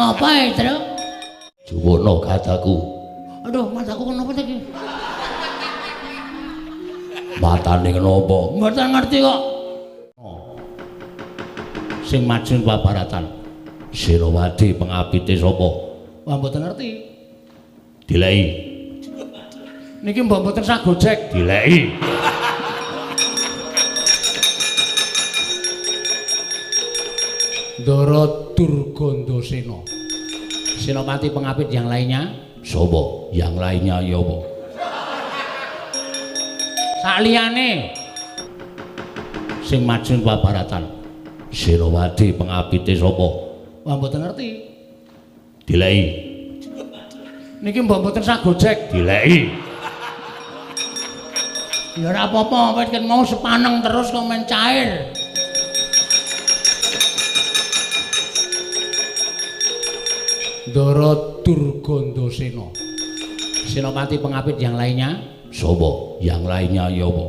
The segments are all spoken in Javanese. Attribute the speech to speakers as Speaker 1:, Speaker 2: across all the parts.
Speaker 1: Ngapain, Tru?
Speaker 2: Juwono gadaku.
Speaker 1: Aduh, mataku kenapa iki?
Speaker 2: Matane kenapa?
Speaker 1: Mboten ngerti kok. Sing maju babaratan.
Speaker 2: Senowati pengapite sapa?
Speaker 1: Wah, mboten ngerti.
Speaker 2: Dileki.
Speaker 1: Niki mbok mboten sak gojek.
Speaker 2: Dileki.
Speaker 1: Ndara Durgandasena. Senopati pengapit yang lainnya?
Speaker 2: Sapa? Yang lainnya ya apa?
Speaker 1: Saliyane sing maju babaratan.
Speaker 2: Senowati pengapite sapa?
Speaker 1: Wah, mboten ngerti.
Speaker 2: Dileki.
Speaker 1: Niki mbok mboten sak gojek.
Speaker 2: Dileki.
Speaker 1: Ya ora apa-apa, wis kan mau sepaneng terus kok men cair. Ndara Durgandasena. Senopati pengapit yang lainnya?
Speaker 2: Sapa? Yang lainnya ya apa?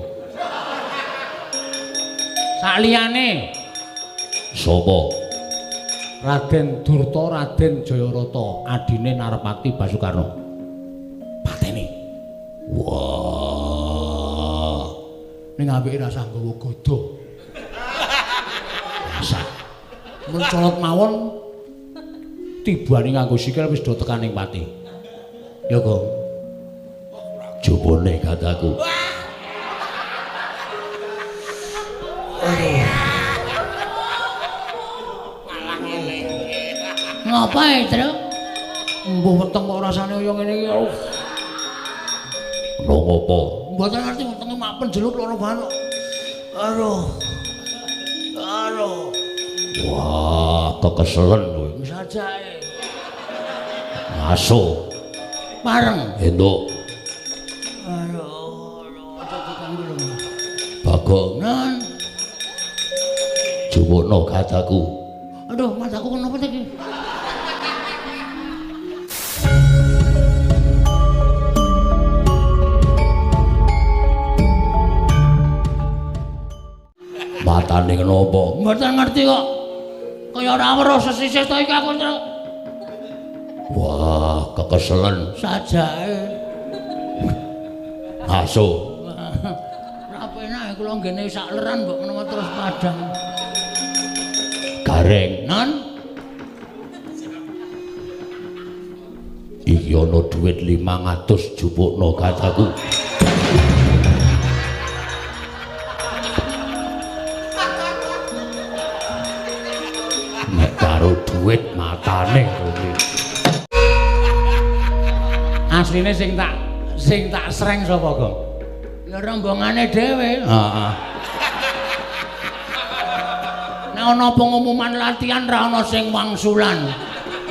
Speaker 1: Saliyane
Speaker 2: Sapa?
Speaker 1: Raden Durta, Raden Jayarata, adine Narpati Basukarna. Pateni.
Speaker 2: Wah.
Speaker 1: Ning ambeke rasa nggawa gada. Rasa. Mun colot mawon tibane nganggo sikil wis do tekaning pati. Ya, Gong.
Speaker 2: Jupone gadaku.
Speaker 1: Ngapain, Tru? Mbuh weteng kok rasane kaya ngene iki.
Speaker 2: Lho ngopo?
Speaker 1: Mboten ngerti wetenge mak penjeluk loro banget. Aduh. Aduh.
Speaker 2: Wah, kekeselen kowe.
Speaker 1: Wis ajae.
Speaker 2: Ngaso.
Speaker 1: Bareng.
Speaker 2: Entuk.
Speaker 1: Aduh, aja dikambil.
Speaker 2: Bagongan. Juwono gadaku.
Speaker 1: Aduh, mataku kenapa iki?
Speaker 2: Matane kenapa?
Speaker 1: Mboten ngerti kok. Kaya ora weruh sesisih to iki aku, Tru.
Speaker 2: Wah, kekeselen.
Speaker 1: Sajake.
Speaker 2: Ngaso.
Speaker 1: Ora penak kula nggene sak leran mbok menawa terus padang.
Speaker 2: Gareng.
Speaker 1: Non.
Speaker 2: Iki ana dhuwit 500 jupukno gadaku. Nek karo dhuwit matane kowe.
Speaker 1: Asline sing tak sreng sapa, Gong? Ya rombongane dhewe.
Speaker 2: Heeh.
Speaker 1: Nek ana pengumuman latihan ra ana sing wangsulan.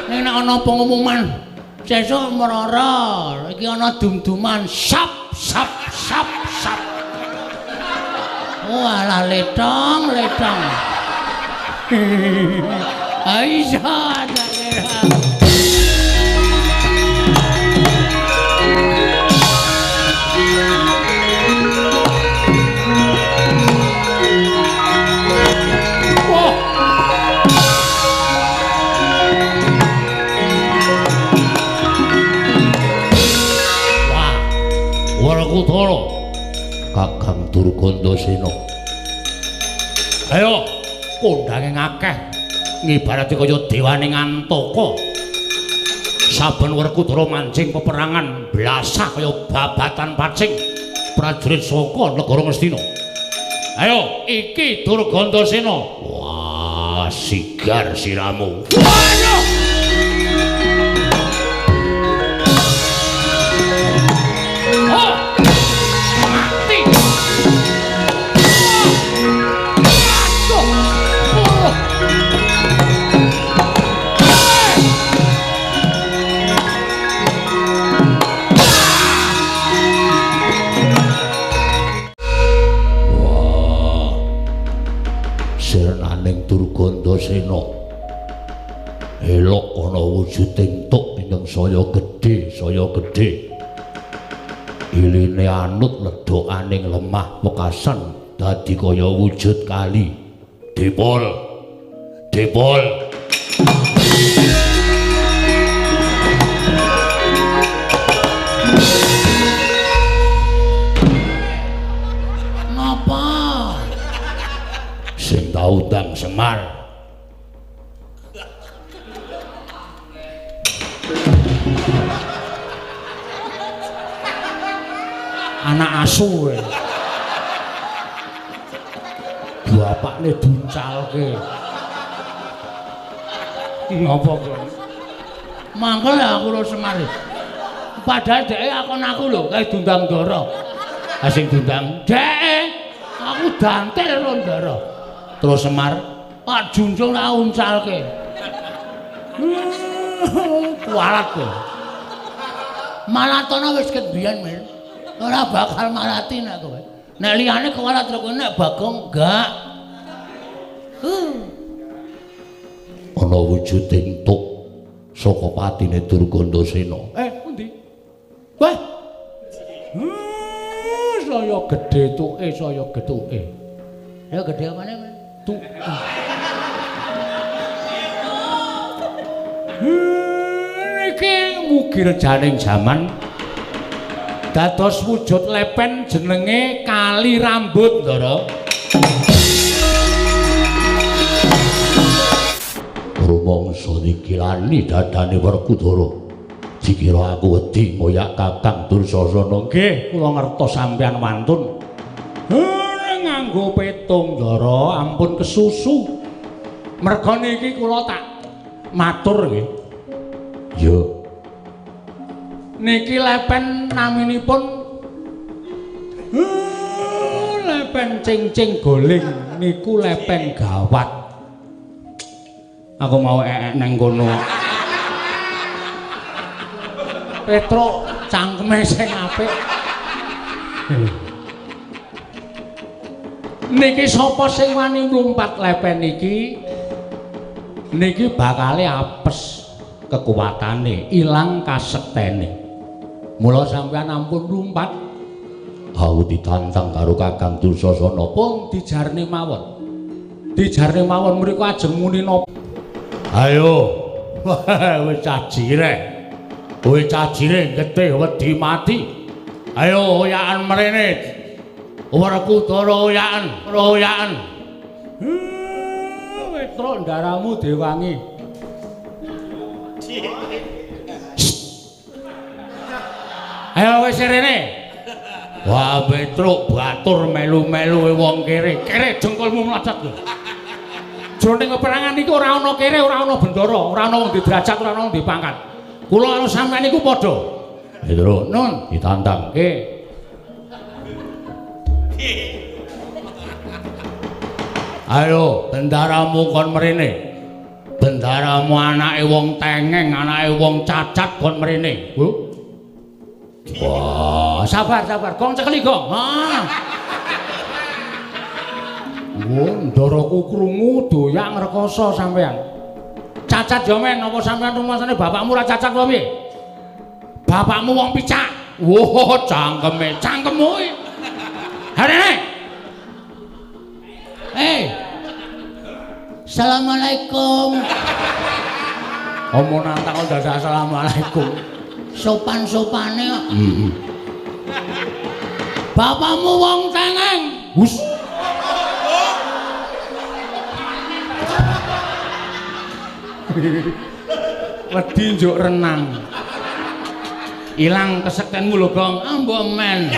Speaker 1: Nek ana pengumuman sesuk merara, iki ana dum-duman sap sap sap sap. Walah letong. Aisyah.
Speaker 2: Werkudara Kakang Durgandasena.
Speaker 1: Ayo, kondhange akeh. Ngibarate kaya dewaning Antaka. Saben Werkudara mancing peperangan blasah kaya babatan pacing prajurit saka negara Ngastina. Ayo, iki Durgandasena.
Speaker 2: Wah, sigar siramu.
Speaker 1: Waduh! Oh! Mati! Aduh! Oh!
Speaker 2: Wah, sirnaning Durgandasena elok ana wujuding tuk ingkang saya gedhe. Iline anut ledokaning lemah wekasan dadi kaya wujud kali. Dipol. kaundang Semar.
Speaker 1: Anak asu kowe. Bapakne duncalke. Ngopo kowe? Mangkel aku lho Semar. Padahal dhek akon aku lho kae dundang Ndara. Ha sing dundang dhek aku dantel karo Ndara. Terus Semar, Pak Junjung tak uncalke. Kualat kowe. Malatana wis ket biyen, Mir. Ora bakal malati nek kowe. Nek liyane kualat karo kowe nek Bagong enggak.
Speaker 2: Ana wujuding tuk saka patine Durgandasena.
Speaker 1: Pundi? Wah. Saya gedhe tuke, saya getuke. Ya gedhe apane, Mas? Tuke. Iki mugi rejaning jaman dados wujud lepen jenenge Kali Rambut, Ndara.
Speaker 2: Rumangsa niki lani dadane Werkudara. Dikira aku wedi ngoyak Kakang Dursasana.
Speaker 1: Nggih, kula ngertos sampeyan wantun. Nganggo petung, Ndara, ampun kesusu. Merga niki kula tak matur nggih.
Speaker 2: Ya.
Speaker 1: Niki lepen naminipun lepen cing-cing goling niku lepen gawat. Aku mau neng kono. Petro cangkeme sing apik. Niki sapa sing wani mlumpat lepen niki? Niki bakale apes kekuatane, ilang kasektene. Mula sampeyan ampun mlumpat.
Speaker 2: Aku ditantang karo Kakang Dursasana
Speaker 1: Pun dijarne mawon. Dijarne mawon mriku ajeng muni napa?
Speaker 2: Ayo. Wis cajire. Kowe cajire getih wedi mati. Ayo oyakan mrene. Werkudara oyakan.
Speaker 1: Petro ndaramu dewangi. Ayo wis rene.
Speaker 2: Wah, Petruk batur melu-melu wong kere.
Speaker 1: Kere jengkolmu mlacat lho. Jroning peperangan iku ora ana kere, ora ana bendara, ora ana wong derajat, ora ana wong dipangkat. Kula karo sampeyan iku padha.
Speaker 2: Petruk, nun ditantangke. Ayo, bendaramu kon mrene. Bendaramu anake wong tengeng, anake wong cacat kon mrene.
Speaker 1: Wah, sabar. Gong cekeli, Gong. Ndaraku krungu doyak ngrekoso sampean. Cacat yo men, apa sampean rumasane bapakmu ora cacat apa piye? Bapakmu wong picak. Wah, cangkemmu. Harene. Assalamualaikum. Omong nantang kok dadak assalamualaikum. Sopan-sopane kok. Bapakmu wong tengeng. Hus. Wedi njuk renang. Ilang kesektenmu lho, Gong. Ambo men.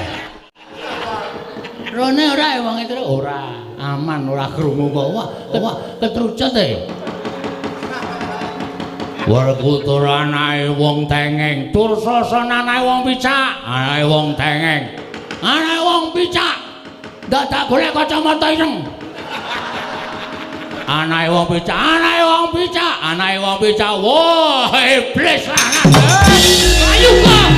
Speaker 1: Rone ora wong itu ora. Aman, ora krungu kok. Wah, ketrucut e.
Speaker 2: Werkudara anake wong tengeng,
Speaker 1: Dursasana anake wong picak,
Speaker 2: anake wong tengeng.
Speaker 1: anake wong picak. Ndak tak golek kacamata ireng. Anake wong picak. Wah, iblis lanang. Ayo kok.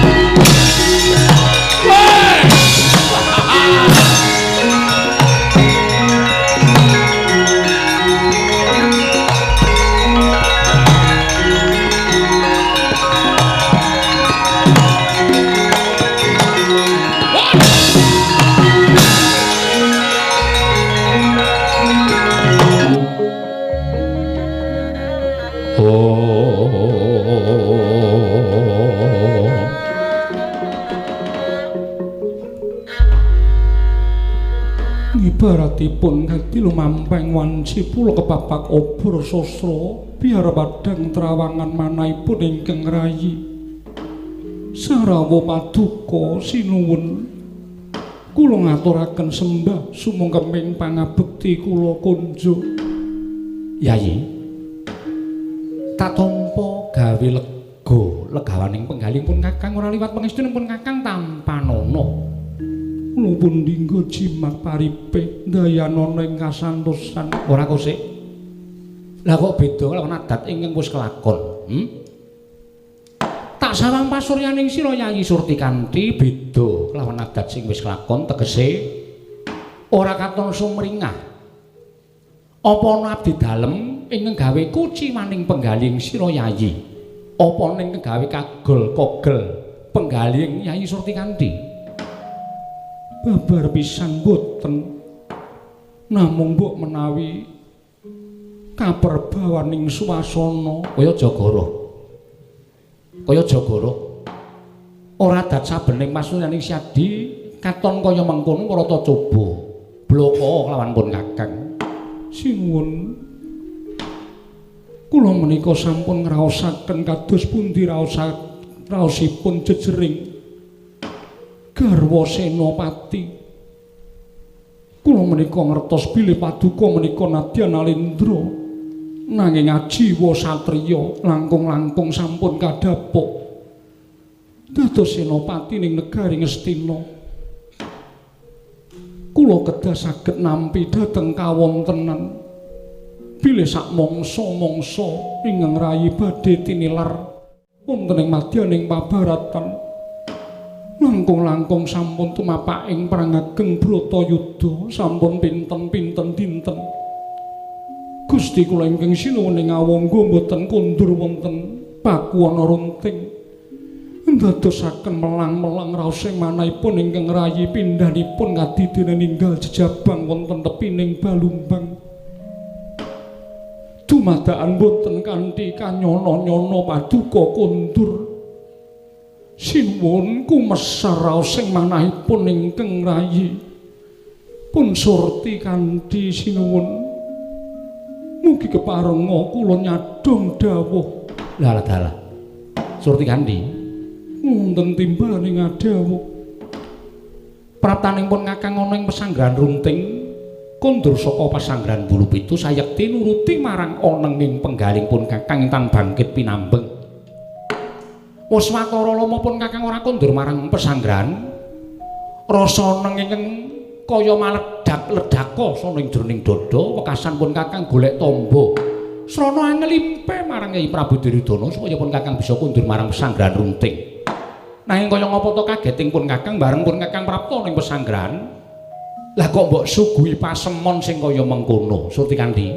Speaker 3: Baratipun kadhi lumamping wanci pula kepapak obor sastra biar padhang trawangan manahipun ingkang rayi sarawa paduka sinuwun kula ngaturaken sembah sumangkeming pangabekti kula konjo. Yayi tatampa gawe legawaning penggalipun Kakang ora liwat pangestunipun Kakang tanpa nono. Kula pun dinggo jimat paripe dayanana ing kasantosan. Ora kosik. Lah kok beda kelawan adat ingkang wis kelakon? Tak sawang pasuryaning sira Yayi Surtikanti beda kelawan adat sing wis kelakon tegese ora katon sumringah. Apa ana abdi dalem ingkang gawe kuci maning penggaling sira Yayi? Apa ning gawe kagol-kogel penggaling Yayi Surtikanti? Babar pisan boten. Namung mbok menawi kaperbawaning swasana kaya Jagara. Kaya Jagara. Ora adat sabening pasuryaning Siadi katon kaya mengkono marata coba. Bloko lawan pun Kakang. Sinuwun kula menika sampun ngraosaken kados pundi raosipun jejering garwa Senopati. Kula menika ngertos bilih paduka menika nadyan alendra nanging ajiwa satriya langkung-langkung sampun kadhapuk dados Senopati ning negari Ngastina. Kula kedah saged nampi dhateng kawontenan bilih sak mangsa-mangsa ingkang rayi badhe tinilar wonten ing madyaning pabaratan langkung-langkung sampun tumapak ing perang ageng Bratayuda sampun pinten-pinten dinten. Gusti kula ingkang sinuwun ing awangga boten kondur wonten pakuwana runting ndadosaken melang-melang raos ing manahipun ingkang rayi pindhanipun kadidene ninggal jejabang wonten tepining Balumbang. Dumadakan boten kanthi kanyana-nyana paduka kondur. Sinuwun kumesar raos ing manahipun ingkang rayi pun surti kanthi sinuwun mugi keparenga kula nyadong dawuh. Lah dalah surti kanthi wonten timbaning adawuh praptanipun Kakang ana ing pesanggrahan runting kondur saka pesanggrahan Bulu Pitu sayekti nuruti marang onenging penggaling pun Kakang ingkang bangkit pinambeng. Wis watara lama pun Kakang ora kondur marang pesanggrahan. Rasa nenging kaya maledak-ledaka soning jroning dada wekasan pun Kakang golek tamba. Srana anglimpe marang Kyai Prabu Duryudana supaya pun Kakang bisa kondur marang pesanggrahan runting. Nanging kaya ngapa to kageting pun Kakang bareng pun Kakang prapta ning pesanggrahan. Lah kok mbok suguhi pasemon sing kaya mengkono, Surtikanti?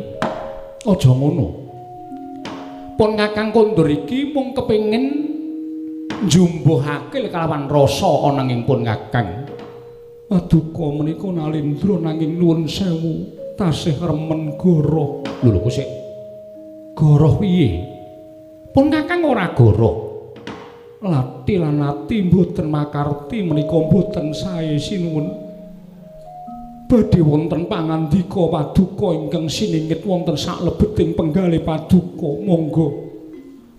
Speaker 3: Aja ngono. Pun Kakang kondur iki mung kepengin njumbuhake kelawan rasa ananging pun Kakang paduka menika nalendra nanging nuwun sewu tasih remen goroh. Lho kok sik goroh piye? Pun Kakang ora goroh. Lati lan ati mboten makarti menika mboten sae sinuwun. Badhe wonten pangandika paduka ingkang siningit wonten saklebeting penggalih paduka. Monggo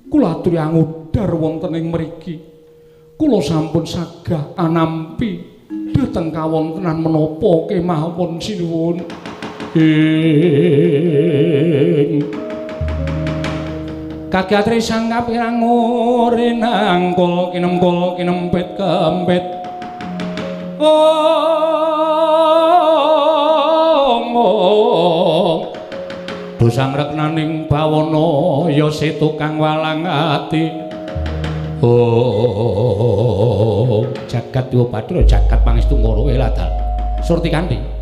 Speaker 3: kula aturi angudar wonten ing mriki. Kula sampun sagah anampi dhateng kawontenan menapa kemawon sinuwun. Kagatri sang kapirang uri nangkul kinempul kinempit kempit. Dosang reknaning bawana ya si tukang walang ati. Jagat Dewa Bathara jagat pangestu ngoro eladal. Surtikanti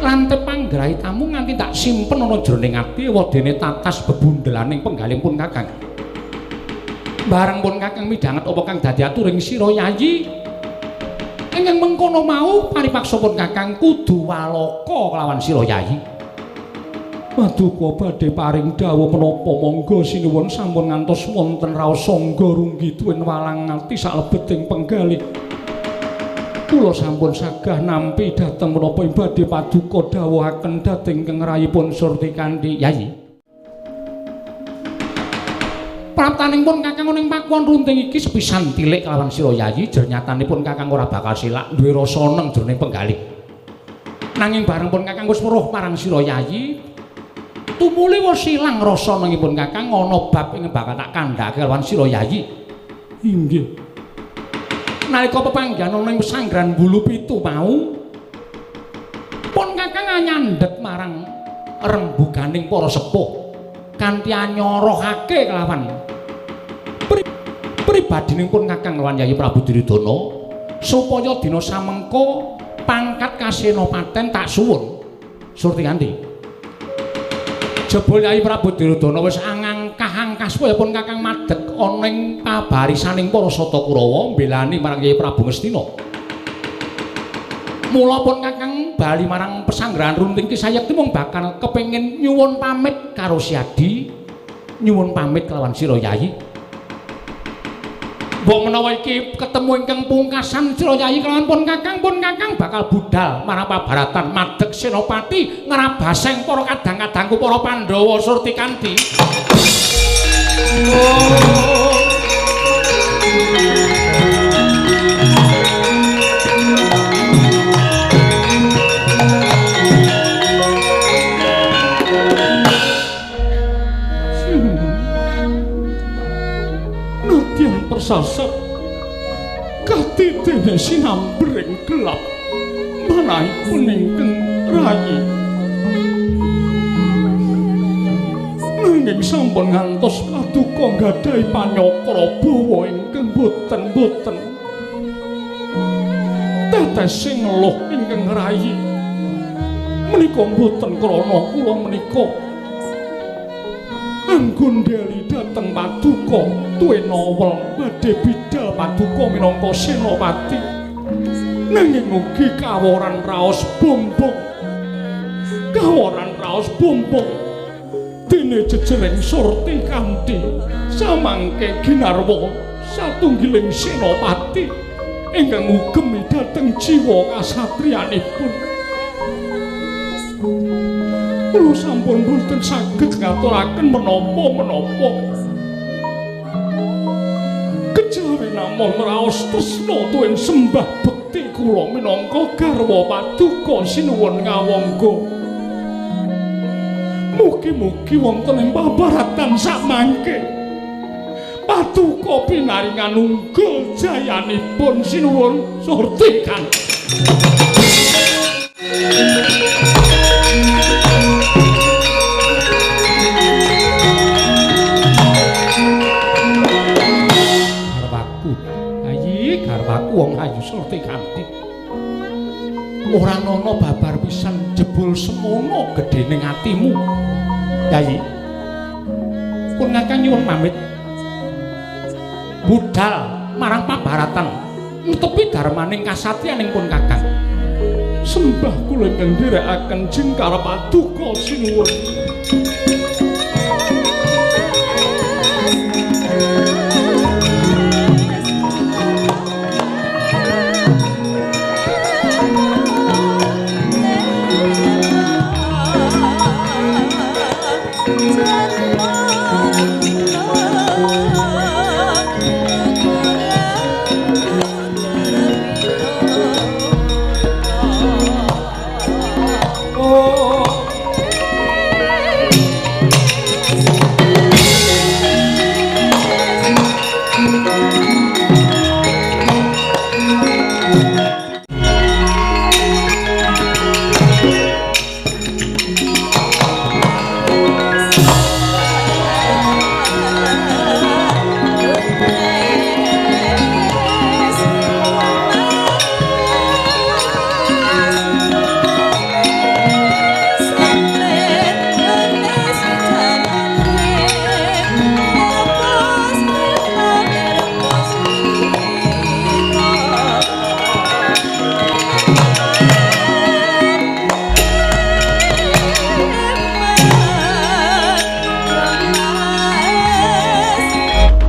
Speaker 3: lante panggrahi tamu nganti tak simpen ana jroning ati wadene tatas bebundelaning penggaling pun Kakang. Bareng pun Kakang midhanget apa kang dadi aturing sira Yayi. Ingkang mengkono mau paripaksa pun Kakang kudu waloka kelawan sira Yayi. Paduka badhe paring dawuh menapa monggo sinuwun sampun ngantos wonten raos sangga runggi tuwin walang ati saklebeting penggalih. Kula sampun sagah nampi dhateng menapa badhe paduka dawuhaken dhateng Kang rayipun Surti Kanthi Yayi. Praptanipun Kakang ning pakuan runting iki sepisan tilik kelawan sira Yayi, jernyatanipun Kakang ora bakal silak duwe rasa seneng jroning penggalih. Nanging bareng pun Kakang wis weruh marang sira Yayi, tumuli wis ilang rasa nengipun Kakang ana bab ing bakal tak kandhake kelawan sira Yayi. Inggih. Nalika pepanggihan ning pesanggrahan Bulu Pitu mau pun Kakang nyandhet marang rembuganing para sepuh kanthi anyorohake kelawan pribadinipun Kakang lawan Yayi Prabu Duryudana supaya dina samengko pangkat kasenopaten tak suwun. Surti Kanthi jebul Yayi Prabu Duryudana wis angangkah-angkah supaya pun Kakang madeg ana ing pabarisaning para Sata Kurawa mbelani marang Yayi Prabu Ngastina. Mula pun Kakang bali marang pesanggrahan runting ki sayekti mung bakal kepengin nyuwun pamit karo Si Adi, nyuwun pamit kelawan sira Yayi. Mbok menawa iki ketemu ingkang pungkasan sira Yayi kelawan pun Kakang bakal budal marang pabaratan madeg senopati ngrabaseng para kadang-kadangku para Pandhawa. Surti Kanthi. Nadyan persasat katitene sinambring gelap manahipun ingkang rayi. Nanging sampun ngantos paduka nggadhahi panyakra bawa ingkang boten-boten. Tetesing eluh ingkang rayi menika boten krana kula menika anggondhali dhateng paduka tuwe nawel badhe bidhal paduka minangka senopati. Nanging ugi kaworan raos bombong dene jejering Surti Kanthi samangke ginarwa satunggiling senopati ingkang ugemi dhateng jiwa kasatriyanipun. Kula sampun boten saged ngaturaken menapa-menapa kejawi namung raos tresna tuwin sembah bekti kula minangka garwa paduka sinuwun ngawangga. Mugi-mugi wonten ing pabaratan sakmangke paduka pinaringan unggul jayanipun sinuwun. Surti Kanthi. Garwaku wong ayu Surti Kanthi. Ora ana babar pisan jebul semono gedhening atimu. Yayi, pun Kakang nyuwun pamit budal marang pabaratan netepi darmaning kasatriyaning pun Kakang. Sembah kula ingkang nderekaken jengkar paduka sinuwun.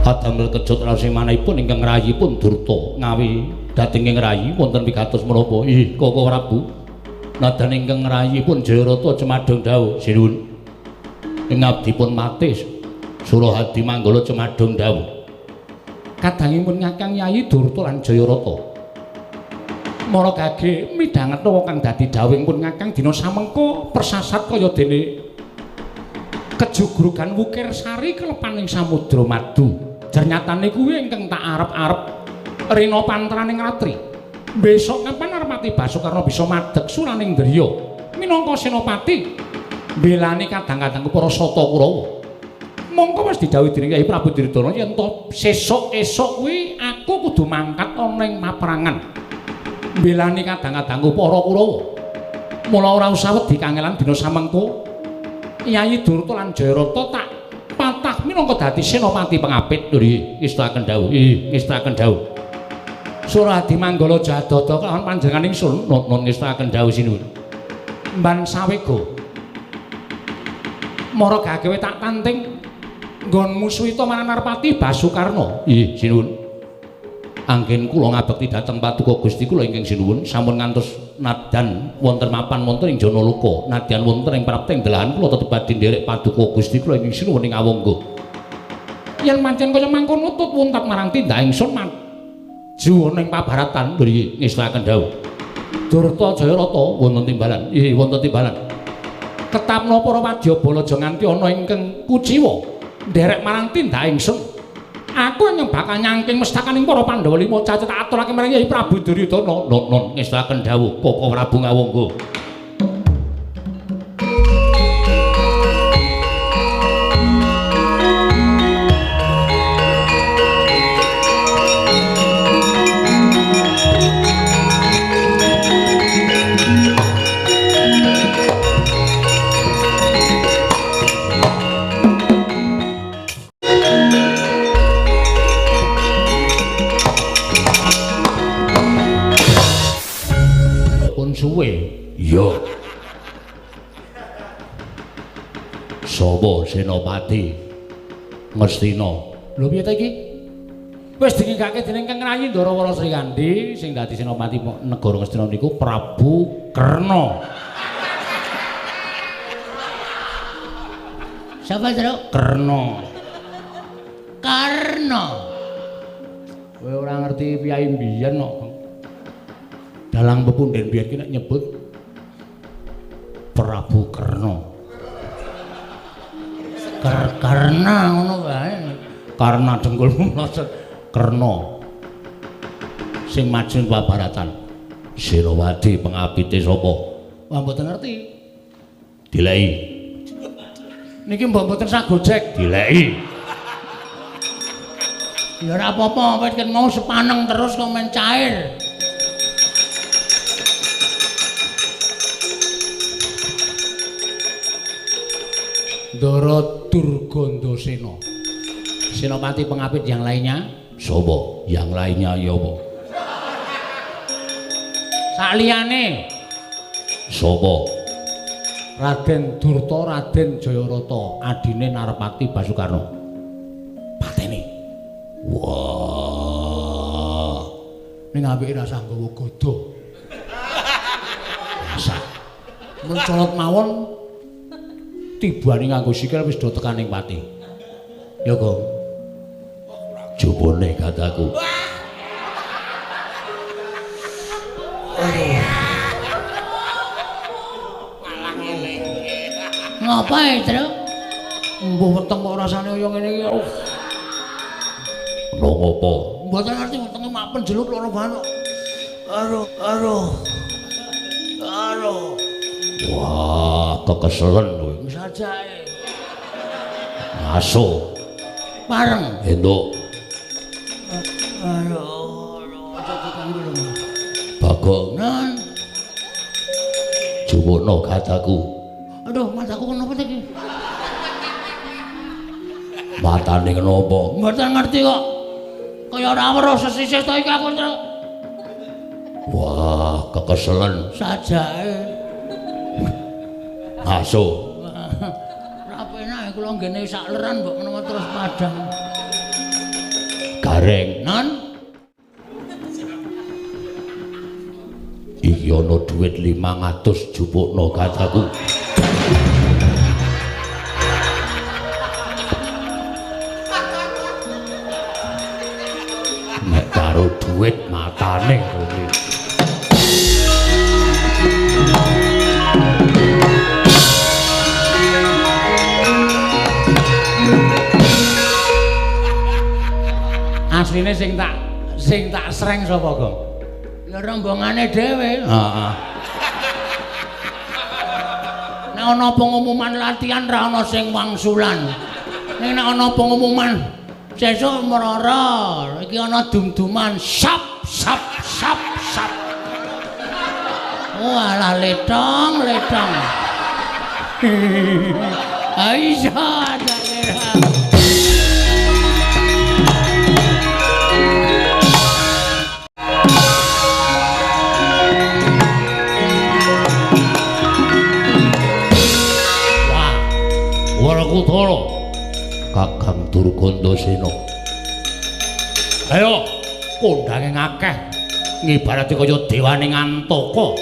Speaker 2: Adamel kejut rasi manahipun ingkang ngrayipun Durta ngawi dhateng ing rayi wonten wigatos menapa? Ih, Koko Prabu. Nadan ingkang ngrayipun Jayarata cemadhong dawuh sinuwun. Ing abdipun matis Surahadi Manggala cemadhong dawuh. Kadangipun Kakang Yayi Durta lan Jayarata. Mara gage midhangetna kang dadi dawuhipun Kakang dina samengko persasat kaya dene kejugrugan wukir sari kelepaning samudra madu. Ternyatane kuwi ingkang tak arep-arep rena pantraning ratri. Besok kapan Arpati Basukarna bisa madheg suraning Driya minangka senopati mbelani kadang-kadang para sata Kurawa. Mongko wis didhawuhi dening Kyai Prabu Duryudana yen to sesuk-esuk kuwi aku kudu mangkat ana ing paperangan mbelani kadang-kadang para Kurawa. Mula ora usah wedi kangelan dina samengko Yayi Durta lan Jayarata tak patah minangka dadi senopati pengapit. Nggih, ngestakaken dawuh. Ngestakaken dawuh. Surahadi Manggala Jadada kelawan panjenengan ingsun nun ngestakaken dawuh sinuwun. Mban sawega. Mara gagewe tak tanting nggon musuhita marang Narpati Basukarna. Nggih, sinuwun. Anggen kula ngabekti dhateng Paduka Gusti kula ingkang sinuwun sampun ngantos nadan wonten mapan wonten ing Janalaka, nadyan wonten ing prapting delahan kula tetep badhe nderek Paduka Gusti kula ingkang sinuwun ing awangga. Yen pancen kaya mangkono tut wuntat marang tindak ingsun maju ning pabaratan. Nggih, ngestakaken dawuh. Durta Jayarata wonten timbalan. Nggih, wonten timbalan. Ketapna para wadyabala aja nganti ana ingkang kuciwa nderek marang tindak ingsun. Aku yang bakal nyangking mestakaning para Pandhawa lima cacat aturake marang Kyai Prabu Duryudana. Nun ngestakaken dawuh Koko Prabu ngawangga. Iya. Sapa senopati Ngastina? Lho piye ta iki? Wis dingegake dening Kang Rayi Ndarawara Srikandhi sing dadi senopati negara Ngastina niku Prabu Karna.
Speaker 1: Sapa, Tru?
Speaker 2: Karna.
Speaker 1: Karna.
Speaker 2: Kowe ora ngerti piyai mbiyen kok. Dalang pepunden biyen ki nek nyebut Prabu Karna.
Speaker 1: Karna ngono wae.
Speaker 2: Karna dengkulmu mlosot Karna. Sing maju pabaratan. Sirawadi pengapite sapa?
Speaker 1: Wah mboten ngerti.
Speaker 2: Dileki.
Speaker 1: Niki mbok mboten sagojek.
Speaker 2: Dileki.
Speaker 1: Ya ora apa-apa, wis kan mau sepaneng terus kok men cair. Ndara Durgandasena. Senopati pengapit yang lainnya?
Speaker 2: Sapa? Yang lainnya ya apa?
Speaker 1: Saliyane
Speaker 2: Sapa?
Speaker 1: Raden Durta, Raden Jayarata, adine Narpati Basukarna. Pateni.
Speaker 2: Wah.
Speaker 1: Ning apike rasah nggawa gada. Rasah. Mencolot mawon tibane nganggo sikil wis do tekaning pati. Ya, Gong.
Speaker 2: Jupune kataku.
Speaker 1: Ngapain, Tru? Mbuh weteng kok rasane kaya ngene iki.
Speaker 2: Lho ngopo?
Speaker 1: Mboten ngerti wetenge mapen jeluk loro banget. Karo.
Speaker 2: Wah, kekeselen kowe.
Speaker 1: Wis ajae.
Speaker 2: Aso.
Speaker 1: Pareng.
Speaker 2: Enduk.
Speaker 1: Aja dikanggo.
Speaker 2: Bagong.
Speaker 1: Nan.
Speaker 2: Juwono kataku.
Speaker 1: Aduh, mataku kenapa iki?
Speaker 2: Matane kenapa?
Speaker 1: Mboten ngerti kok. Kaya ora weruh sesisih to iki aku, Tru.
Speaker 2: Wah, kekeselen.
Speaker 1: Sajake.
Speaker 2: Aso.
Speaker 1: Ora penak kula nggene sak leran mbok menawa terus padhang.
Speaker 2: Gareng.
Speaker 1: Non.
Speaker 2: Iki ana dhuwit 500 jupukno kacaku. Nek karo dhuwit matane kowe.
Speaker 3: Asline sing tak sreng sapa, Gong?
Speaker 1: Ya rombongane dhewe.
Speaker 2: Heeh.
Speaker 1: Nek ana pengumuman latihan ra ana sing wangsulan. Nek ana pengumuman sesuk merara, iki ana dum-duman sap sap sap sap. Walah letong. Aisyah daerah.
Speaker 2: Warakutara Kakang Durgandasena. Ayo kondange akeh ngibarate kaya dewaning antaka.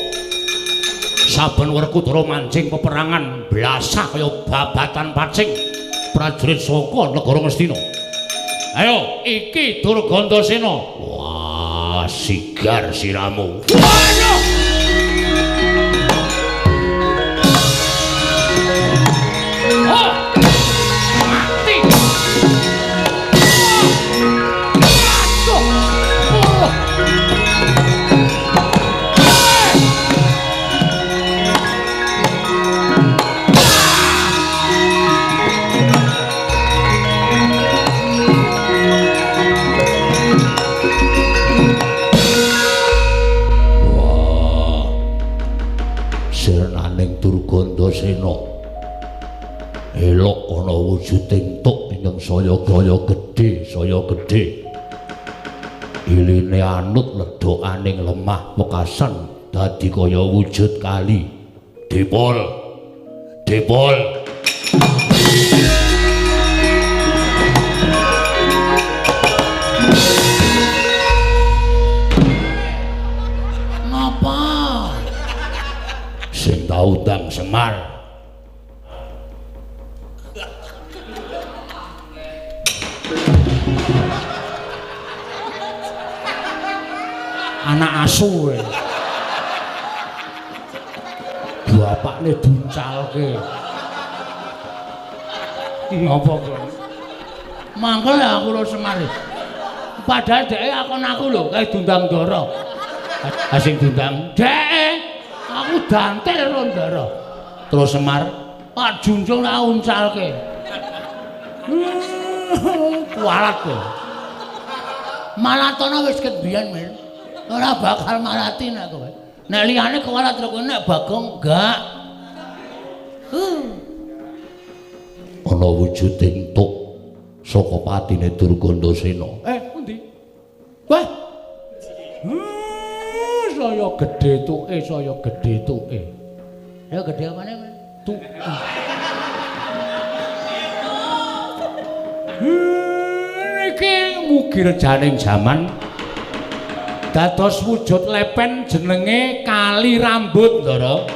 Speaker 2: Saben Werkudara mancing peperangan blasah kaya babatan pacing prajurit saka negara Ngastina. Ayo iki Durgandasena. Wah, sigar siramu.
Speaker 1: Waduh.
Speaker 2: Durgandasena elok ana wujuding tuk ingkang saya gedhe iline anut ledokaning lemah wekasan dadi kaya wujud kali depol
Speaker 1: ngapa
Speaker 2: sing tau ndang Semar
Speaker 3: anak asu kowe. Bapakne duncalke. Ngopo kowe?
Speaker 1: mangkel aku lho Semar. Padahal dhek akon aku lho kae dundang ndara.
Speaker 2: asing dundang
Speaker 1: Dhek aku dantel ro ndara.
Speaker 2: terus Semar
Speaker 1: Pak Junjung tak uncalke. Kualat kowe. Malatana wis ket biyen, Mir. Ora bakal malati nek kowe. Nek liyane kualat karo kowe nek Bagong enggak.
Speaker 2: ana wujuding tuk saka patine Durgandasena.
Speaker 3: Pundi? Wah. Saya gedhe tuke.
Speaker 1: Ya gedhe apane, Mir?
Speaker 3: Tuke. Niki mugi rejaning jaman dados wujud lepen jenenge Kali Rambut, Ndara.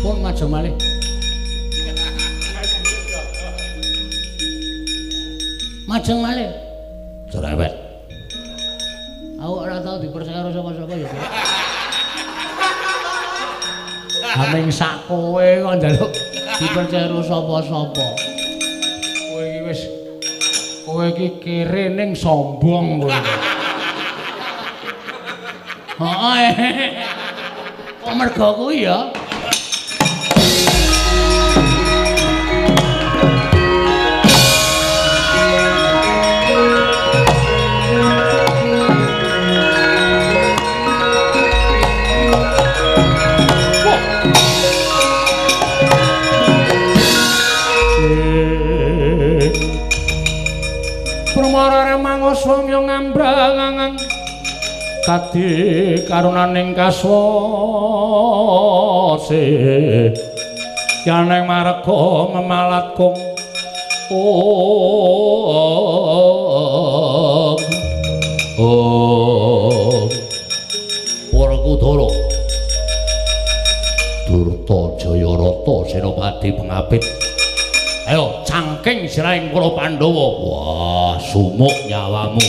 Speaker 1: Pun majeng malih. Majeng malih.
Speaker 2: Cerewet.
Speaker 1: Aku ora tau dipercaya karo sapa-sapa ya.
Speaker 3: Aming sak kowe kok njaluk dipercaya karo sapa-sapa. Kowe iki kere ning sombong kowe.
Speaker 1: Heeh. Kok mergo kuwi ya?
Speaker 3: Pramara mangos wong yo ngambrang Sadi karunaning kaswase yaneng marga memalat kong
Speaker 2: para Kudara Durta Jayarata Senopati pengabit ayo cangking sirahing para Pandhawa wah sumuk nyawamu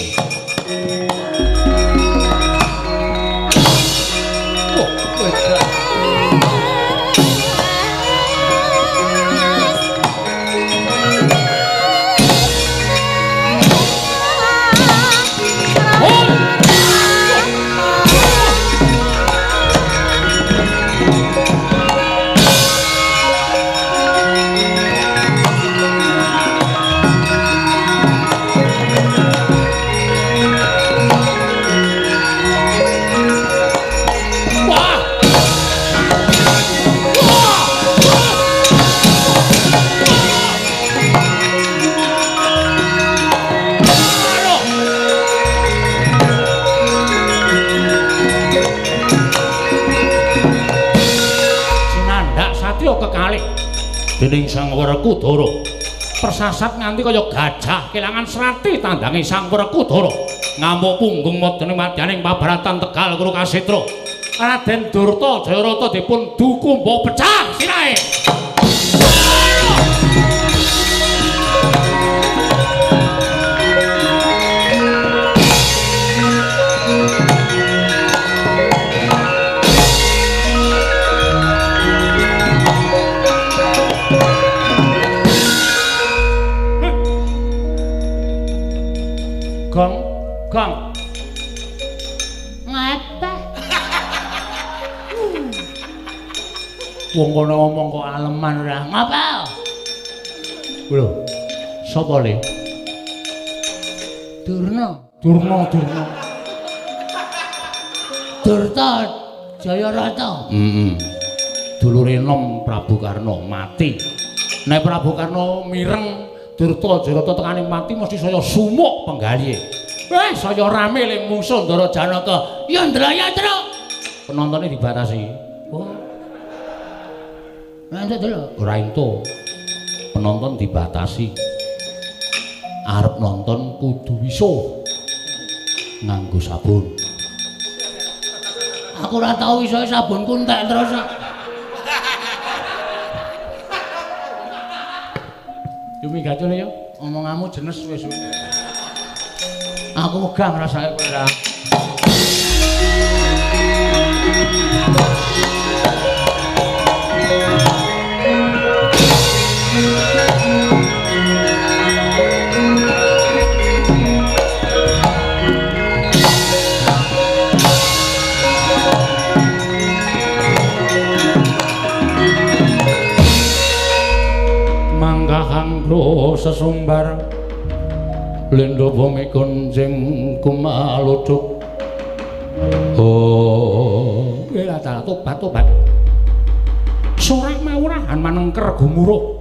Speaker 2: dening Sang Werkudara persasat nganti kaya gajah kelangan serati tandange Sang Werkudara ngamuk punggung modene madyaning pabaratan Tegal Kurukasetra Raden Durta Jayarata dipun dukumba pecah sirahe Kang.
Speaker 1: Ngapa?
Speaker 3: Wong kono ngomong kok aleman ora.
Speaker 1: Ngapa?
Speaker 3: Lho. Sapa le?
Speaker 1: Durna. Durta Jayarata.
Speaker 3: Dulure enom Prabu Karna mati. Nek Prabu Karna mireng Durta Jayarata tekaning mati mesti saya sumuk penggalihe. Saya rame ling mungsuh Ndara Janaka.
Speaker 1: Ya Ndrayatra.
Speaker 3: Penontonnya dibatasi.
Speaker 1: Oh. Nanti dulu.
Speaker 3: Ora ento. Penonton dibatasi. Arep nonton kudu bisa nganggo sabun.
Speaker 1: Aku ora tau iso sabun kuntek terus.
Speaker 3: Yo minggatune yo.
Speaker 1: Omonganmu jenes wis. Aku megah ngrasake kowe ra.
Speaker 3: Manggahang bro sesumbar Lendo bumi kunjing kumaluduk Lata tobat Surak mawurahan manengker gumuruh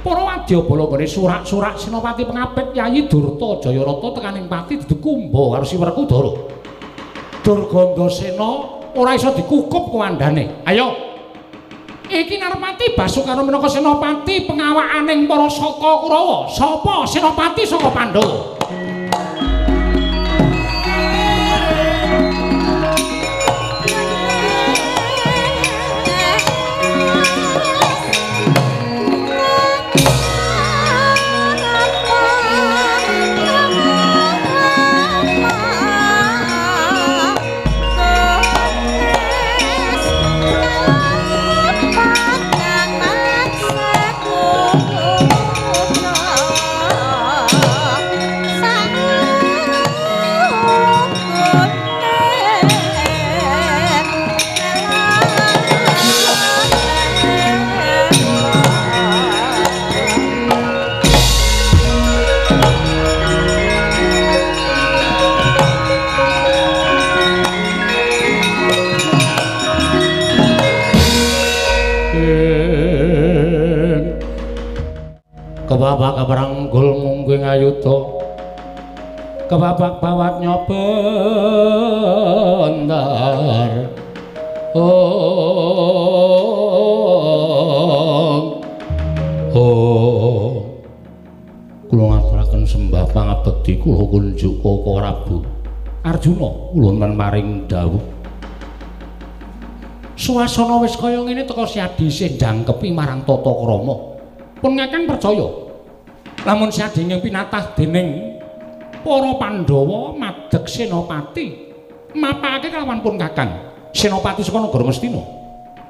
Speaker 3: Para wadya bala gone surak-surak Senopati pengabit Yayi Durta Jayarata tekaning pati dikumba karo Si Werkudara Durgandasena ora iso dikukup kuwandane ayo iki Narpati Basukarna minangka senopati pengawakaning para saka Kurawa. Sapa senopati saka Pandhawa? Kebabak keperanggul mungging ayuda
Speaker 2: kebabak bawat nyobentar kula ngaturaken sembah pangabekti kula kunjuk Koko Prabu Arjuna kula men maring dawuh suasana wis kaya ngene teka Siadi isih jangkepi marang tata krama pun Kakang percaya lamun Siadi ing pinatah dening para Pandhawa madeg Senopati mapake kelawan pun Kakang Senopati saka negara Mestina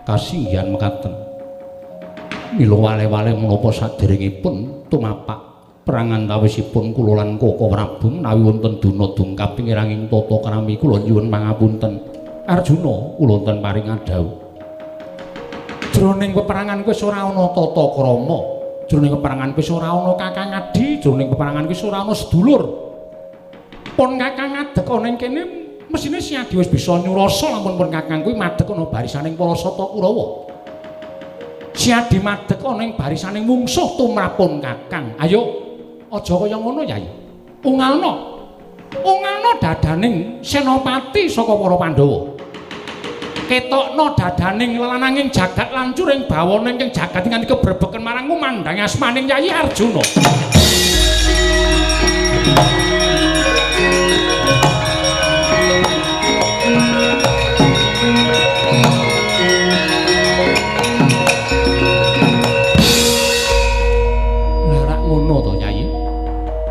Speaker 2: kasinggihan mekaten mila wale-wale menapa saderengipun tumapak perang antawisipun kula lan Koko Prabu menawi wonten duna dungkap pingiranging tata krami kula nyuwun pangapunten Arjuna kula wonten paring adhawuh jroning peperangan kuwi ora ana tata krama jroning peperangan kuwi ora ana Kakang Adi jroning peperangan kuwi ora ana sedulur pun Kakang ngadeg ana ing kene mesine Siadi wis bisa nyurasa lamun pun Kakang kuwi madeg ana barisaning para Sata Kurawa Siadi madeg ana ing barisaning mungsuh tumrapun Kakang ayo aja kaya ngono Yai ungalna dadaning senopati saka para Pandhawa ketokno dadaning lananging jagat lancur ing bawana ing jagat nganti kebrebeken marangmu mandhangi asmaning Yai Arjuna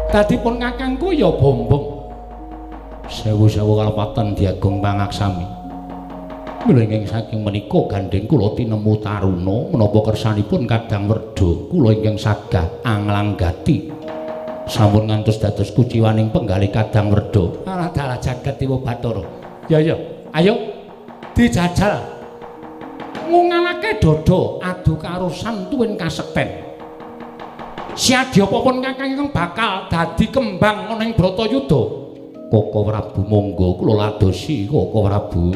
Speaker 2: dadi pun kakangku ya bombong sewu-sewu kalepatan diagung pangaksami mila ingkang saking menika gandeng kula tinemu taruna menapa kersanipun Kadang Werda kula ingkang sagah anglanggati sampun ngantos dados kuciwaning penggalih Kadang Werda ala dalah jagat Dewa Bathara ya ayo dijajal ngungalake dada adu karo santuwin kasekten Siadi apa pun Kakang ingkang bakal dadi kembang ana ing Bratayuda Koko Prabu monggo kula ladosi Koko Prabu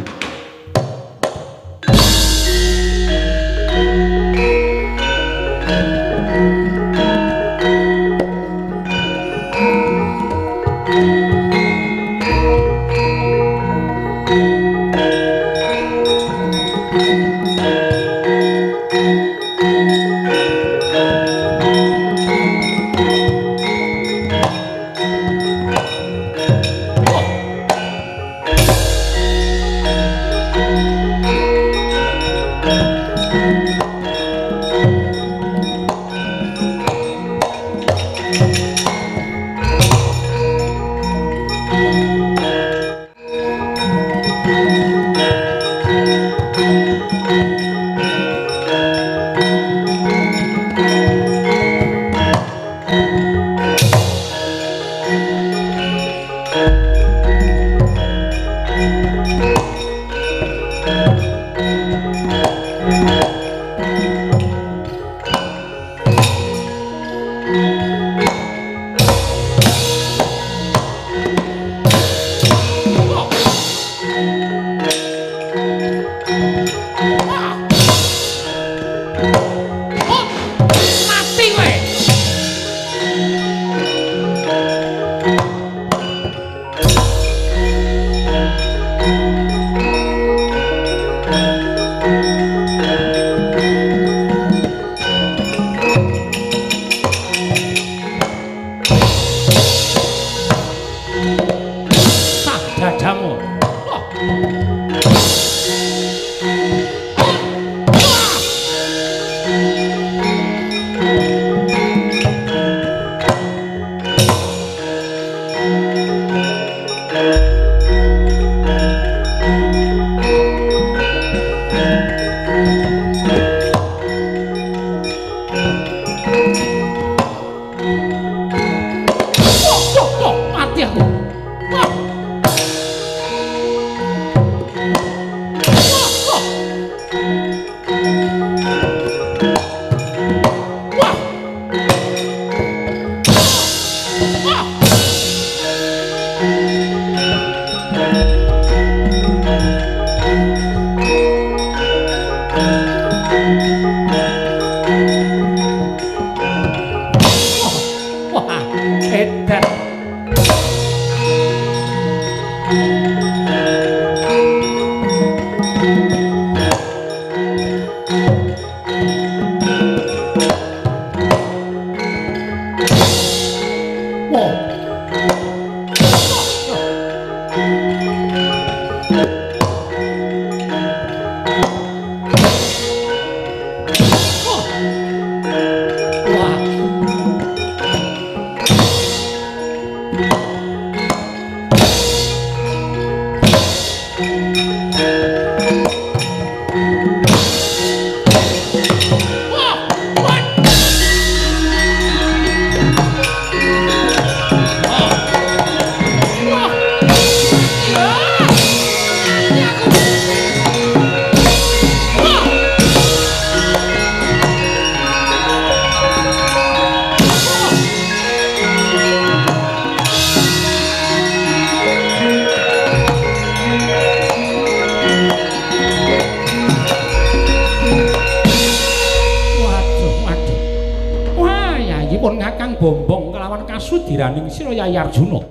Speaker 3: Diraning sira Yayi Arjuna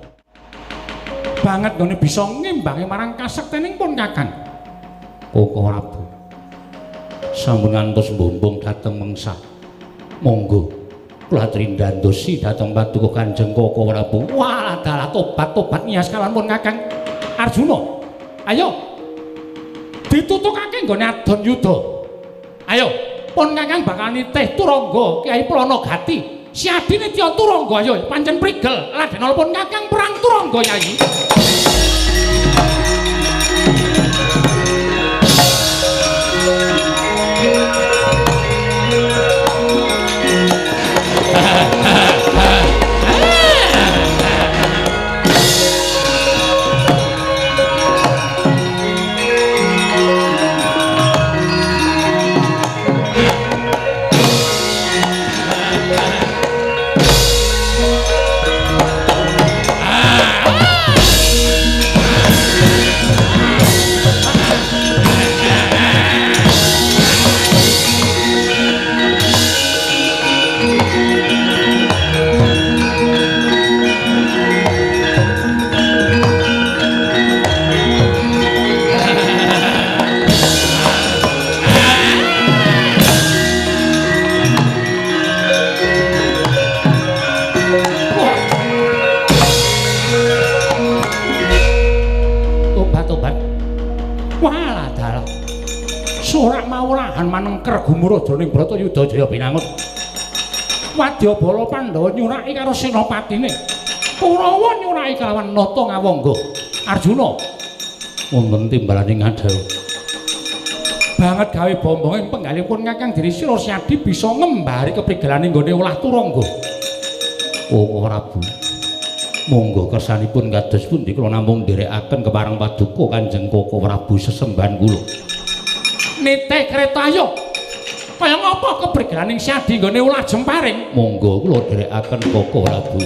Speaker 3: banget ngene bisa ngimbangi marang kasektening pun Kakang
Speaker 2: Koko Prabu sampun ngantos mbombong dhateng mengsah monggo kula trindandosi dhateng paduka Kanjeng Koko Prabu
Speaker 3: wah dalah tobat nias kalawan pun Kakang Arjuna ayo ditutukake nggone adon yuda ayo pun Kakang bakal nitih Turangga Kyai Pranagati Siadine Tya Turangga ayo pancen prigel Raden pun Kakang perang Turangga Yayi. Manengker gumuraja ning Bratayuda Jaya Binangun. Wadyabala Pandhawa nyuraki karo senopatine. Kurawa nyuraki kalawan nata ngawangga. Arjuna
Speaker 2: wonten timbalaning ngadhawu.
Speaker 3: Banget gawe bombonging penggalipun Kakang Diri Sira Siadi bisa ngembari keprigelaning nggone olah Turangga.
Speaker 2: Oh Prabu. Monggo kersanipun kados pundi kula namung nderekaken kepareng paduka Kanjeng Koko Prabu sesembahan kula.
Speaker 3: Nitih kreta ayo kaya ngapa keprigelaning Siadi nggone ulah Jemparing
Speaker 2: monggo kula dherekaken Koko Prabu.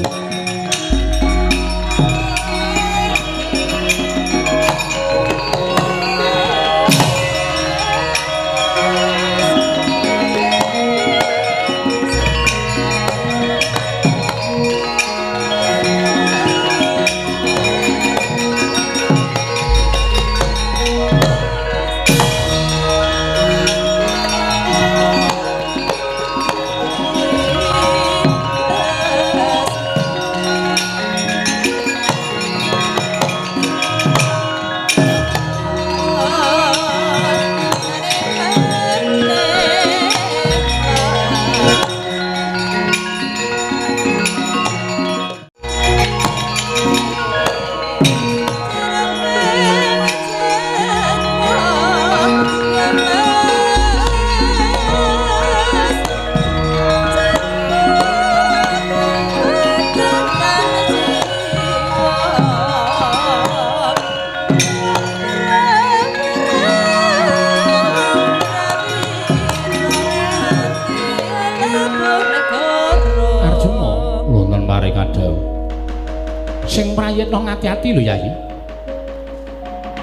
Speaker 3: Sing prayitna ngati-ati lho Yayi.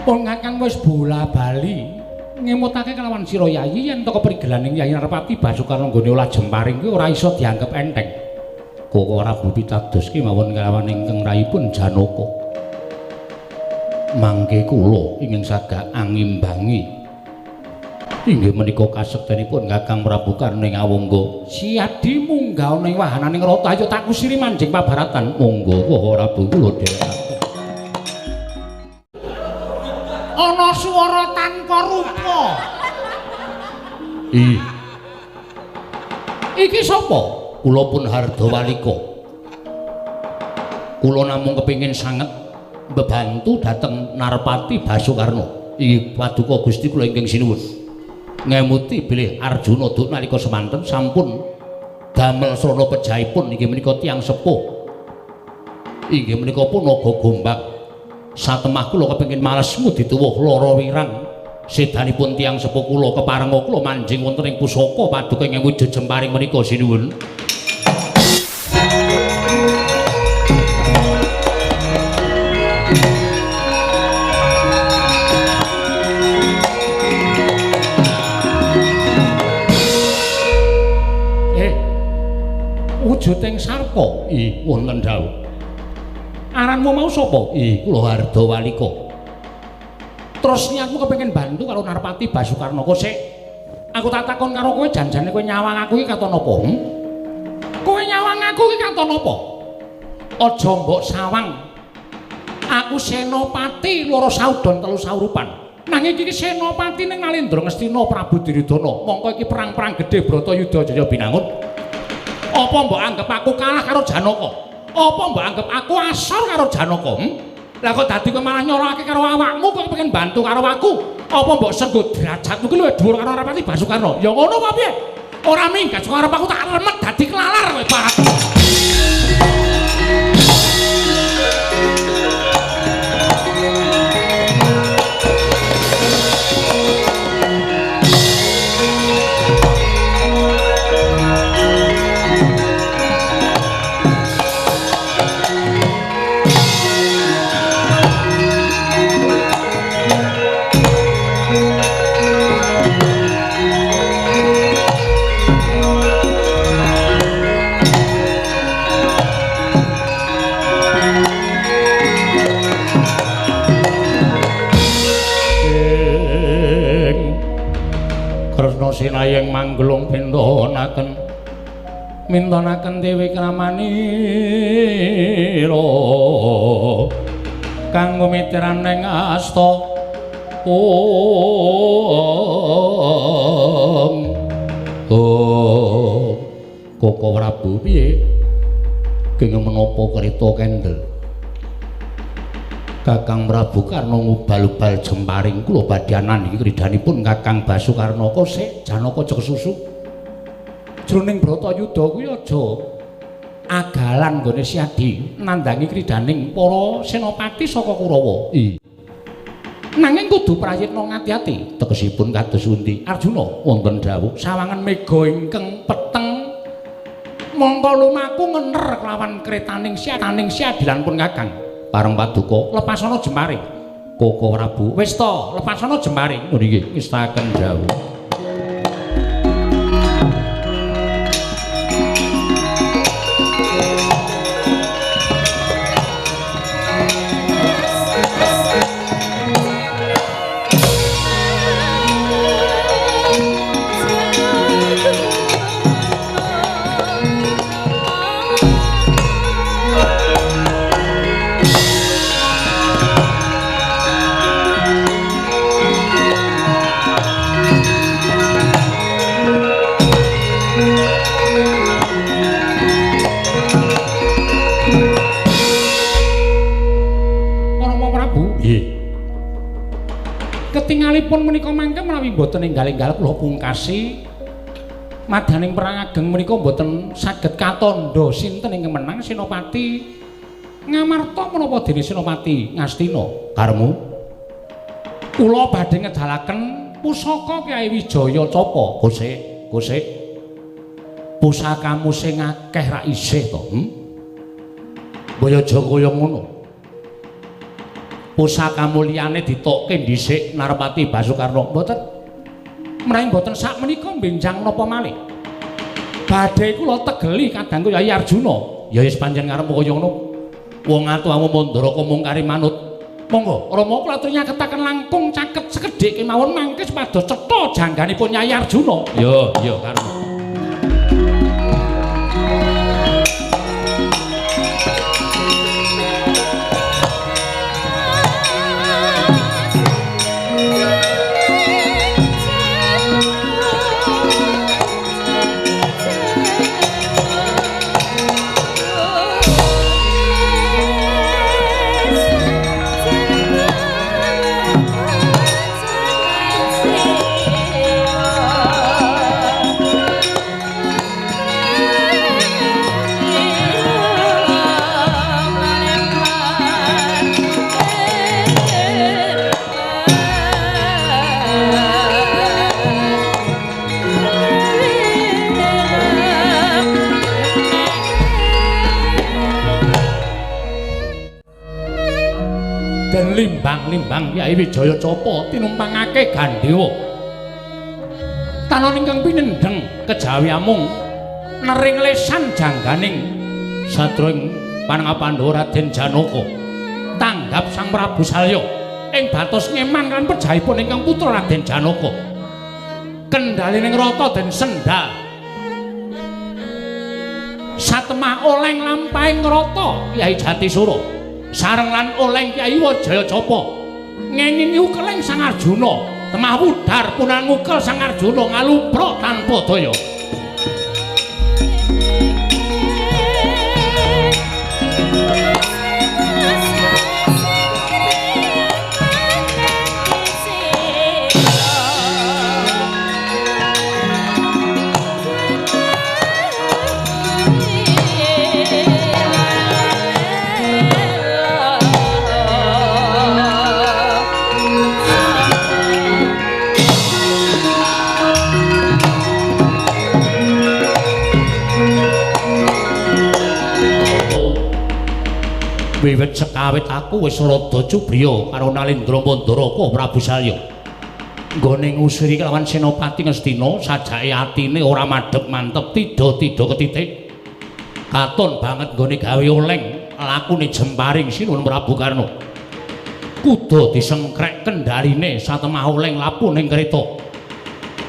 Speaker 3: Pun Kakang wis bola-bali ngemutake kelawan sira Yayi yen to keprigelaning Yayi Narpati Basukarna nggone olah Jemparing kuwi ora iso dianggep enteng.
Speaker 2: Koko Prabu pitados ki mawon kelawan ingkang rayipun Janaka. Mangke kula ingin saged angimbangi Inggih menika kasektenipun Kakang Prabu Karna Ngawangga.
Speaker 3: Siadi munggah ning wahananing rata ayo tak kusiri manjing pabaratan.
Speaker 2: Monggo Prabu kula dherekaken.
Speaker 1: Ana swara tanpa rupa.
Speaker 2: Iki sapa? Kula pun Hardawalika. Kula namung kepingin sanget bebantu dhateng Narpati Basukarna. Inggih paduka Gusti kula ingkang sinuwun. Ngemuti bilih Arjuna duk nalika semanten sampun damel srana pejahipun inggih menika tiyang sepuh. Inggih menika pun naga gombang. Satemah kula kepengin malesmu dituwuh lara wirang. Sedanipun tiyang sepuh kula keparenga kula manjing wonten ing pusaka paduka ing wujud jemparing menika sinuwun.
Speaker 3: Wujuding sarpa
Speaker 2: wonten dawuh.
Speaker 3: Aranmu mau sapa?
Speaker 2: Kula Hardawalika.
Speaker 3: Terus aku kepengin bantu karo Narpati Basukarna. Kok sik aku tak takon karo kowe janjane kowe nyawang aku iki katon apa? Kowe nyawang aku iki katon apa? Aja mbok sawang. Aku senopati loro saudon telu saurupan. Nanging iki senopati ning Nalendra Ngastina Prabu Duryudana. Mongko iki perang-perang gedhe Bratayuda Jaya Binangun. Apa mbok anggap aku kalah karo Janaka? Apa mbok anggap aku asor karo Janaka? Lah kok dadi kowe malah nyorokake karo awakmu kowe pengen bantu karo aku? Apa mbok senggo derajatmu ki luwih dhuwur karo Narpati Basukarna? Ya ngono apa piye? Ora minggat karo aku tak remet dadi kelalar kowe parat. Sinayeng manggelung pintonaken mintonaken Dewi Kramanira kanggo mitiraning asta Koko Prabu piye kenging menapa krita kendel Kakang Prabu Karna ngubal-ubal jemparing kula badhe anandhi kridhanipun Kakang Basukarna. Kok sik Janaka aja kesusu. Jroning Bratayuda kuwi aja agalan nggone Siadi nandhangi kridhaning para senopati saka Kurawa. Nanging kudu prayitna ngati-ati. Tegesipun kados pundi? Arjuna wonten dawuh sawangan mega ingkang peteng mongko lumaku ngener kelawan kretaning Siadi lan pun Kakang. Pareng paduka lepasana jemparing. Koko Prabu wis ta lepasana jemparing. Oh nggih ngestaken dawuh. Ketingalipun menika mangke menawi boten enggal-enggal kula pungkasi madaning perang ageng menika boten saged katandha sinten ingkang menang Senopati Ngamarta menapa dene Senopati Ngastina. Karmu kula badhe ngedalaken pusaka Kyai Wijaya Capa. Gosek pusakamu sing akeh ra isih to. Boyo aja kaya ngono. Pusakamu liyane ditokke dhisik Narpati Basukarna mboten menawi mboten sak menika benjang napa malih badhe kula tegeli kadang Kyai Arjuna ya wis pancen karepmu kaya ngono wong atuhamu Mandara mung kari manut Monggo, Rama kula atur nyaketaken langkung caket sekedhik kemawon mangke supados cetha jangganipun Nyai Arjuna.
Speaker 2: Yo, karep. Limbang Kyai Wijaya Capa tinumpangake Gandhewa. Tanon ingkang pinendheng kejawi amung nering lesan jangganing sadroing panengah Pandhawa Raden Janaka tanggap Sang Prabu Salya ing batos ngeman kan pejahipun ingkang putra Raden Janaka. Kendalining rata den sendhal satemah oleng lampahing rata Kyai Jatisura sareng lan oleng Kyai Wijaya Capa ngenging ukeleng Sang Arjuna temah wudar punan ngukel Sang Arjuna ngalumpruk tanpa daya. Wiwit sekawit aku wis rada cubriya karo Nalendra Mandaraka Prabu Salya. Nggone ngusiri kelawan Senopati Ngastina sajake atine ora madhep mantep tida-tida ketitik. Katon banget nggone gawe oleng lakune Jemparing Sinuwun Prabu Karna. Kuda disengkrek kendaline satemah oleng lapuning kreta.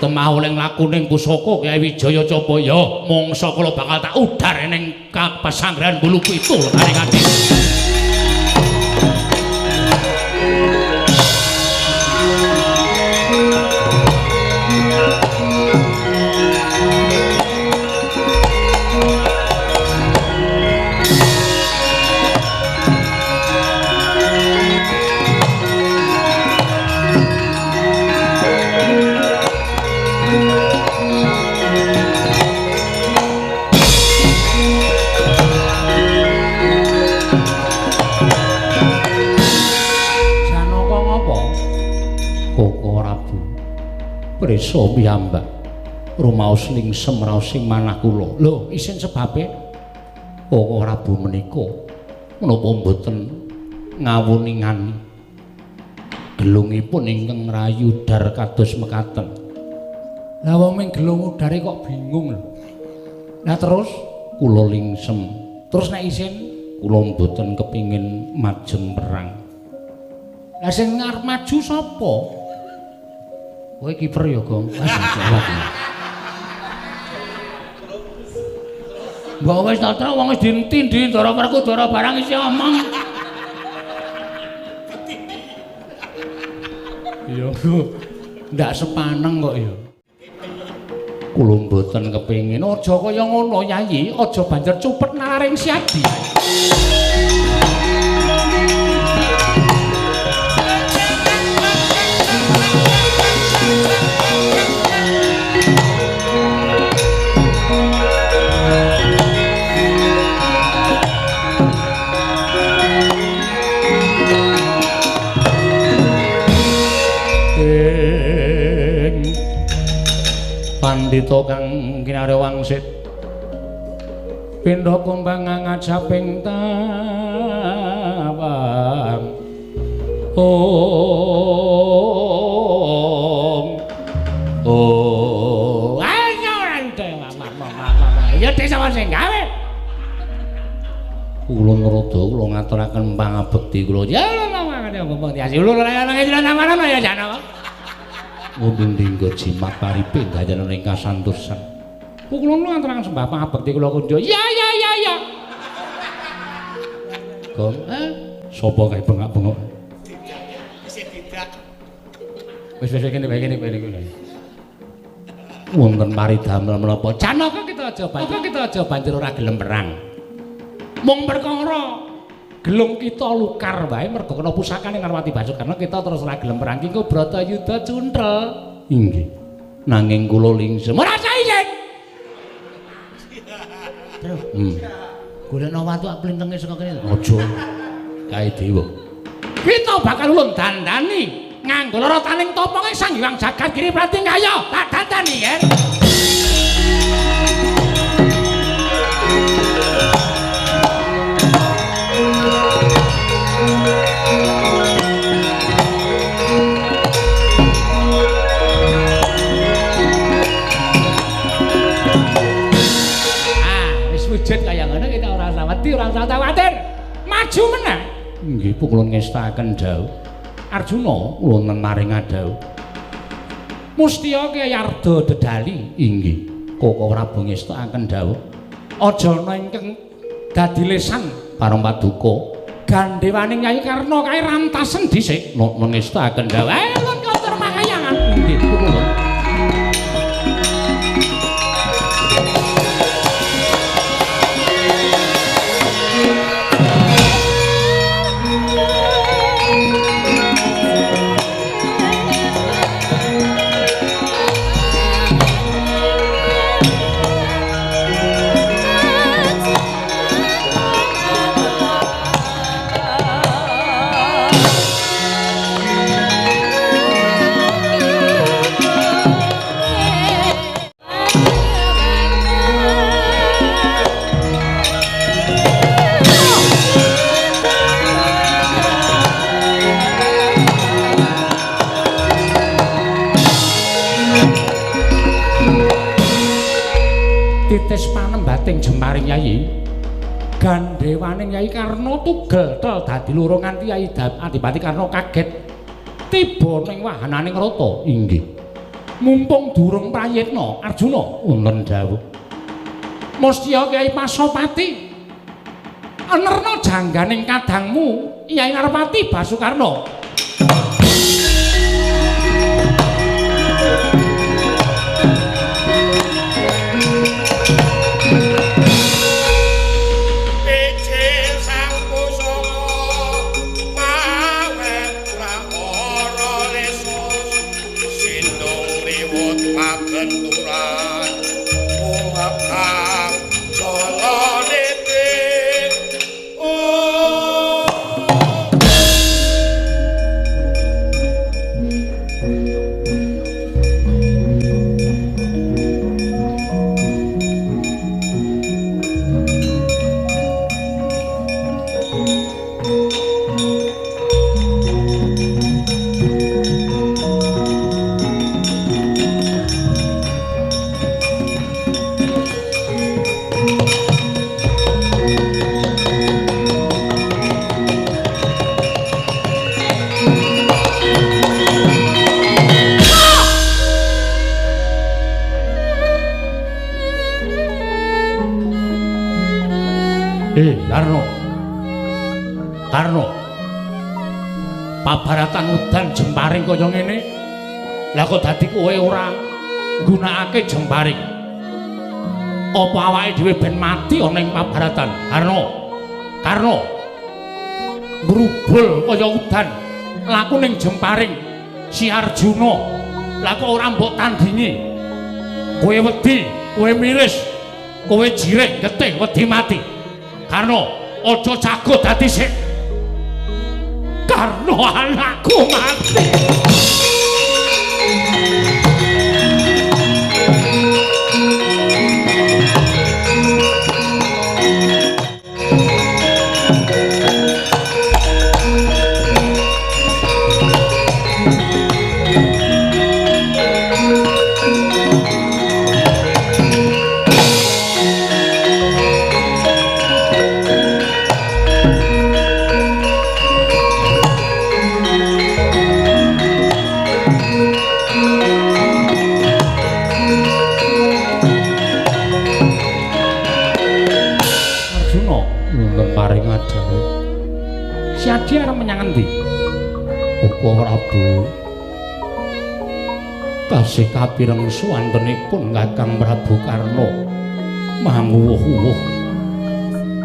Speaker 2: Temah oleng lakuning pusaka Kyai Wijaya Capa ya mangsa kula bakal tak udar ning Pasanggrahan Bulu Pitul karing ati. Prisa piyambak rumaos lingsem raos sing manah kula. Lho, isin sebabe Koko Prabu menika menapa mboten ngawuningani gelungipun ingkang rayu dar kados mekaten. Lah wong ming gelung udare kok bingung lho. Nah terus kula lingsem. Terus nek isin kula mboten kepingin majeng perang. Lah sing ngarep maju sapa? Kowe kiper ya, Gong. Mbok wis tatra wong wis ditindhi Ndara Werkudara barang isih omong. Ya, ndak sepaneng kok ya. Kula mboten kepengin aja kaya ngono, Yayi. Aja banjur cupet nalaring siadi. Pandhita kang kinarya wangsit pindha kumbang ngajaping tawang ayo ya desa sing gawe kula ngrada kula ngaturaken pangabekti kula ya
Speaker 3: ngomong diasi ulur nang nang ya jana.
Speaker 2: Ngomong dinggo jimat paripe dayan ning kasantosan.
Speaker 3: Kula nu antarang sembah pangabekti kula kunjo. Ya.
Speaker 2: Gong, sapa kae bengak-bengok?
Speaker 4: Isih tidak.
Speaker 3: Wis kene bae kene kula.
Speaker 2: Wonten paridamel menapa?
Speaker 3: Janaka kita aja banjur ora gelem perang. Mung perkara gelung kita lukar wae mergo kena pusakane Narwati Basukarna kita terus ora gelem perang ki engko Bratayuda cuntrel.
Speaker 2: Inggih. Nanging kula lingsem.
Speaker 3: Ora saizin.
Speaker 1: Terus. Golekno watu ak plintenge saka kene.
Speaker 2: Aja. Kae dewa.
Speaker 3: Kita bakal ulun dandani nganggo lorotaning toponge Sang Hyang Jagat Giri Pratingkaya. Tak dandani ya. Wujud kaya ngono kita ora usah wedi, ora usah kuwatir. Maju meneh.
Speaker 2: Nggih, kula ngestaken dawuh.
Speaker 3: Arjuna,
Speaker 2: Wonten maring dawuh.
Speaker 3: Mustia Kyai Arda Dedali.
Speaker 2: Inggih. Koko Prabu ngestaken dawuh.
Speaker 3: Aja ana ingkang dadi lesan
Speaker 2: Parang Paduka.
Speaker 3: gandhewaning Nyai Karna kae rantasen dhisik.
Speaker 2: Ngestaken dawuh.
Speaker 3: Lun kondur makayangan. Nggih, kula. Titis panembating Jemparing Yayi gandhewaning Yayi Karna tugel tel dadi loro nganti Yayi Adipati Karna kaget tiba ning wahananing rata.
Speaker 2: Inggih.
Speaker 3: Mumpung durung prayitna Arjuna
Speaker 2: Wonten dawuh.
Speaker 3: Mustia Kyai Pasopati enerna jangganing kadangmu Yayi Narpati Basukarna. Karno pabaratan udan Jemparing kaya ngene lah kok dadi kowe ora nggunakake Jemparing apa awake dhewe ben mati ana ing pabaratan Karno ngrubul kaya udan laku ning Jemparing si Arjuna lah kok ora mbok tandingi kowe wedi kowe miris kowe jireh getih wedi mati Karno aja jago dadi sik Karno anakku mati. Si Adi arep menyang endi?
Speaker 2: Koko Prabu tasih kapireng suwantenipun Kakang Prabu Karna manguwuh-uwuh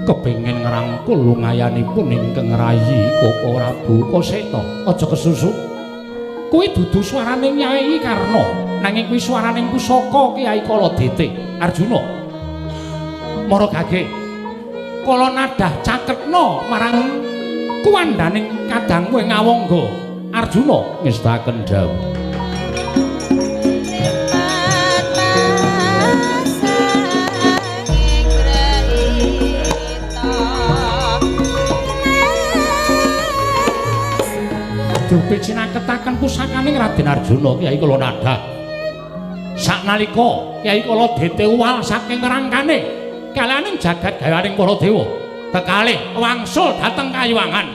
Speaker 2: kepengin ngrangkul ngayanipun ingkang rayi Koko Prabu. Koseta aja kesusu.
Speaker 3: Kuwi dudu swaraning Nyai Karna, nanging kuwi swaraning pusaka Kyai Kaladete. Arjuna. Mara gage. Kala nadah caketna marang kuwandaning kadangmu ing Awangga. Arjuna
Speaker 2: ngestaken dawuh.
Speaker 3: Dupi cinaketaken pusakaning Raden Arjuna Kyai Kalanada. Saknalika Kyai Kaladete uwal saking rangkane kalaning jagat gawaning para dewa kekalih wangsul dhateng kayuwangan.